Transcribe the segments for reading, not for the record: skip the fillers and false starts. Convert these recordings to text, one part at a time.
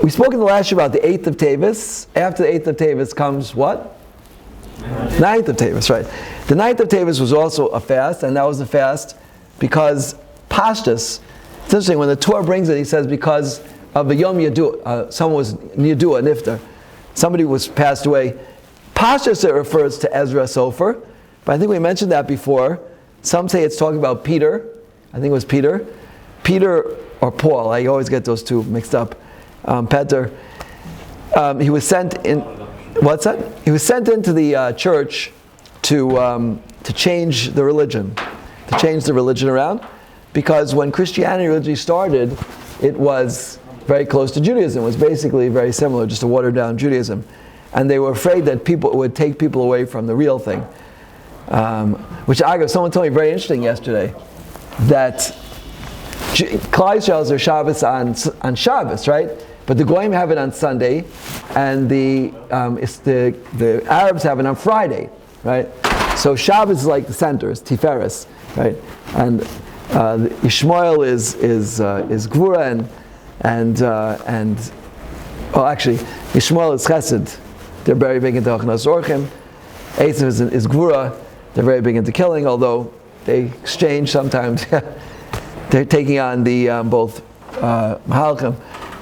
We spoke in the last year about the 8th of Tevis. After the 8th of Tevis comes what? 9th of Tevis, right. The 9th of Tevis was also a fast, and that was a fast because Pashtus, it's interesting, when the Torah brings it, he says because of the Yom Yadu, someone was Yadua, Niftar, somebody was passed away. Pashtus, it refers to Ezra Sofer, but I think we mentioned that before. Some say it's talking about Peter. I think it was Peter or Paul, I always get those two mixed up. Peter, he was sent in. What's that? He was sent into the church to change the religion, around, because when Christianity originally started, it was very close to Judaism. It was basically very similar, just a watered down Judaism, and they were afraid that people would take people away from the real thing. Which someone told me very interesting yesterday, that Kollel Toras are Shabbos on Shabbos, right? But the Goyim have it on Sunday, and the Arabs have it on Friday, right? So Shabbos is like the center, it's Tiferes, right? And Yishmael is Gvura and actually Yishmael is Chesed. They're very big into Achnas Orchim. Ezra is Gvura. They're very big into killing, although they exchange sometimes. They're taking on the both Mahalchim.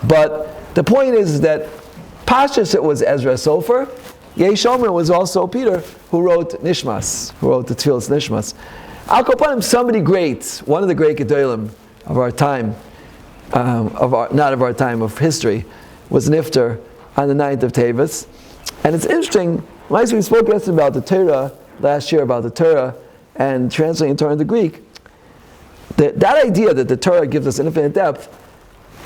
But the point is that Pashtus, it was Ezra Sofer. Yeshomer was also Peter, who wrote Nishmas, who wrote the Tfilas Nishmas. Al Kopanim, somebody great, one of the great Gedolim of our time, of history, was Nifter on the 9th of Tevis. And it's interesting, we spoke yesterday about the Torah, last year about the Torah, and translating Torah into Greek. That idea that the Torah gives us infinite depth,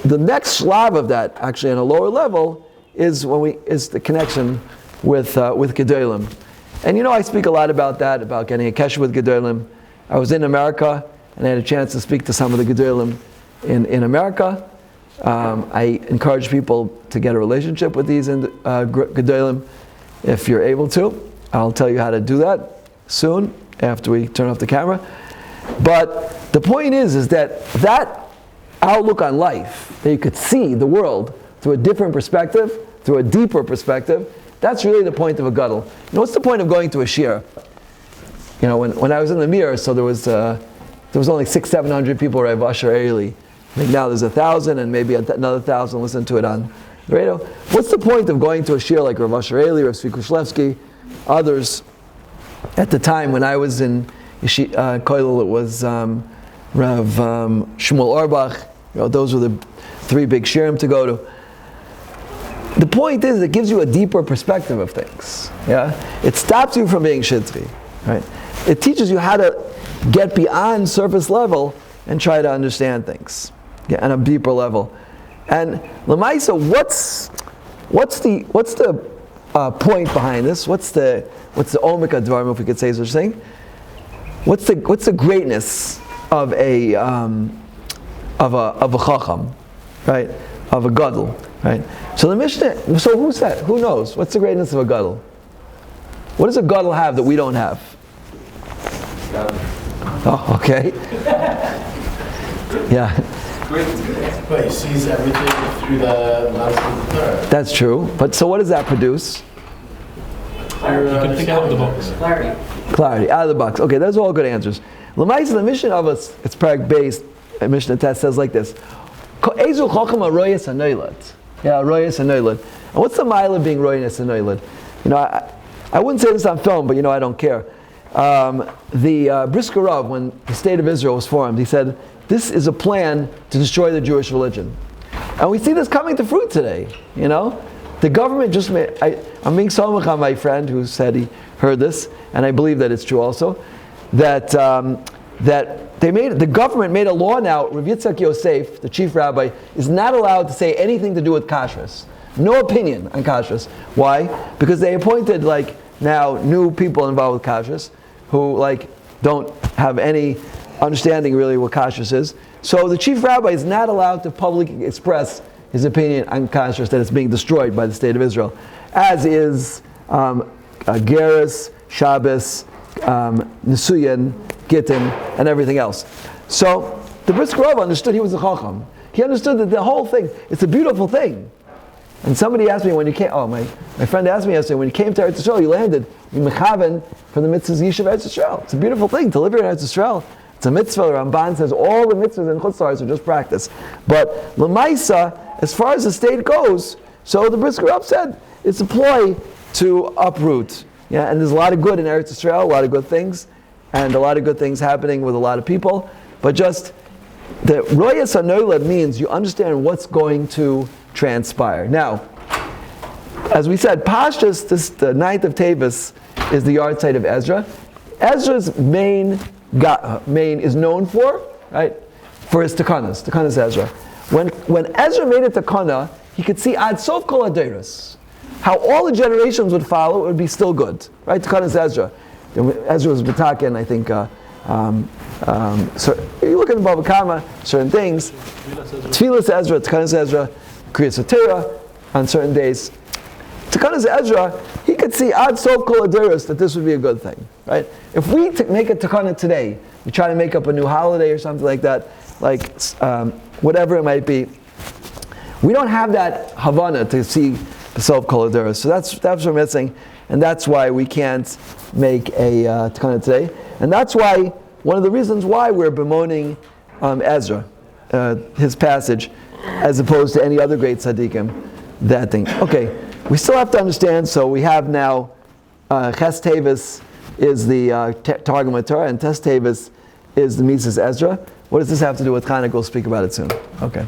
the next shlav of that, actually on a lower level, is the connection with Gedolim. And I speak a lot about that, about getting a kesher with Gedolim. I was in America, and I had a chance to speak to some of the Gedolim in America. I encourage people to get a relationship with these Gedolim if you're able to. I'll tell you how to do that soon, after we turn off the camera. But the point is that outlook on life, that you could see the world through a different perspective, through a deeper perspective, that's really the point of a gadol. What's the point of going to a shir? When I was in the mirror, so there was only 600-700 people, Rav Asher Early. I think now there's 1,000, and maybe another 1,000 listen to it on the radio. What's the point of going to a shir like Rav Asher Early, Rav Tzvi Kushlevsky, others? At the time when I was in Kollel, it was Rav Shmuel Orbach. Those were the three big shirim to go to. The point is, it gives you a deeper perspective of things. Yeah, it stops you from being shitri. Right? It teaches you how to get beyond surface level and try to understand things on a deeper level. And Lamaisa, what's the point behind this? What's the omik advarim, if we could say such a thing? What's the greatness of a chacham, right? Of a gadol, right? So the Mishnah. So who's that? Who knows? What's the greatness of a gadol? What does a gadol have that we don't have? Oh, okay. Yeah. But he sees everything through the lens of the Torah. That's true. But so what does that produce? Clarity. You can think out of the box. Clarity, out of the box. Okay, those are all good answers. L'maisa, the mission of us, it's parak based. Mishnah test says like this: Ezu chacham aroyas hanoilad. Yeah, aroyas hanoilad. And what's the mile of being royas hanoilad? I wouldn't say this on film, but I don't care. The Brisker Rav, when the state of Israel was formed, he said, this is a plan to destroy the Jewish religion. And we see this coming to fruit today, The government just made, I'm being somach on my friend who said he heard this, and I believe that it's true also, that the government made a law now. Rav Yitzchak Yosef, the chief rabbi, is not allowed to say anything to do with kashrus. No opinion on kashrus. Why? Because they appointed now new people involved with kashrus who don't have any understanding really what kashrus is. So the chief rabbi is not allowed to publicly express his opinion on kashrus, that it's being destroyed by the state of Israel, as is Geras, Shabbos, Nisuyan, Gittin, and everything else. So the Brisker Rav understood he was a chacham. He understood that the whole thing, it's a beautiful thing. And somebody asked me when you came, my friend asked me yesterday, when you came to Eretz Yisrael, you landed in Mechaven from the mitzvahs Yishuv Eretz Yisrael. It's a beautiful thing to live here in Eretz Yisrael. It's a mitzvah. The Ramban says all the mitzvahs in Chutz La'aretz are just practice. But L'maisa, as far as the state goes, so the Brisker Rab said, it's a ploy to uproot. Yeah, and there's a lot of good in Eretz Yisrael, a lot of good things, and a lot of good things happening with a lot of people. But just the Royas HaNoilad means you understand what's going to transpire. Now, as we said, Pashtus, the 9th of Tevis, is the yard site of Ezra. Ezra's main is known for, right, for his Takanas Ezra. When Ezra made a Takana, he could see Ad Sof Kol HaDeiros, how all the generations would follow, it would be still good, right? Takanas Ezra. Ezra was Batakin, I think. So you look at the Bava Kama, certain things. Tfilas Ezra, Takanas Ezra, Kriyas Torah on certain days. Takanas Ezra, he could see Ad Sof Kol HaDeiros that this would be a good thing, right? If we make a Takana today, we try to make up a new holiday or something like that, like whatever it might be, we don't have that Havana to see the Sof Kol HaDeiros. So that's what we're missing, and that's why we can't make a Takana today. And that's why, one of the reasons why we're bemoaning Ezra, his passage, as opposed to any other great tzaddikim, that thing. Okay, we still have to understand, so we have now Ches Tevis is the Targum Torah, and Tes Tevis is the Mises Ezra. What does this have to do with Chanukah? We'll speak about it soon. Okay.